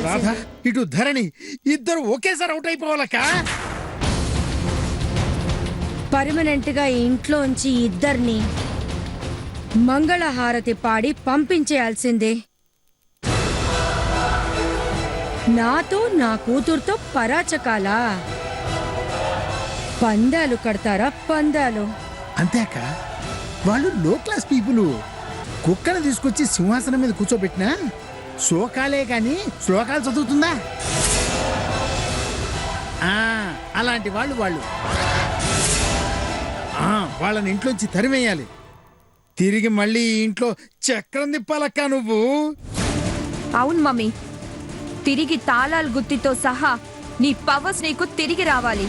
రాధా ఇటు ధరణి ఇద్దరు ఒకేసారి అవుట్ అయిపోవాలక్క. పర్మనెంట్ గా ఇంట్లోంచి ఇద్దరిని మంగళహారతి పాడి పంపించేయాల్సిందే. నాతో నా కూతురుతో పరాచకాలా? పందాలు కడతారా పందాలు? అంతేక వాళ్ళు లో క్లాస్ పీపుల్. కుక్కను తీసుకొచ్చి సింహాసనం మీద కూర్చోబెట్టినా శోకాలే కాని శ్లోకాలు చదువుతుందా? అలాంటి వాళ్ళు వాళ్ళని ఇంట్లోంచి తరిమేయాలి. తిరిగి మళ్ళీ ఇంట్లో చక్రం తిప్పాలక్క నువ్వు. అవును మమ్మీ, తిరిగి తాళాలు గుత్తితో సహా నీ పవర్స్ నీకు తిరిగి రావాలి.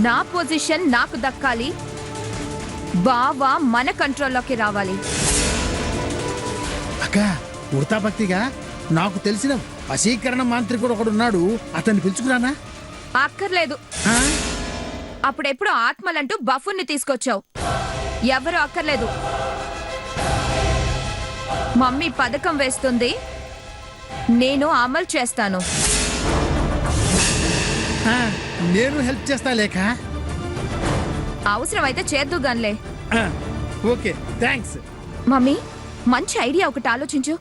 నా పొజిషన్ నాకు దక్కాలి. బావా మన కంట్రోల్లోకి రావాలి. అక్క ఉడతా భక్తిగా నాకు తెలిసిన వశీకరణ మాంత్రికుడు ఒకడున్నాడు, అతన్ని పిలుచుకురానా? అక్కర్లేదు. అప్పుడెప్పుడు ఆత్మలంటూ బఫున్ని తీసుకొచ్చావు. ఎవరు అక్కర్లేదు. మమ్మీ పథకం వేస్తుంది, నేను అమలు చేస్తాను. నేను హెల్ప్ చేస్తా లేక. అవసరమైతే చేద్దుగాన్లే. Okay thanks. మమ్మీ మంచి ఐడియా ఒకటి ఆలోచించు.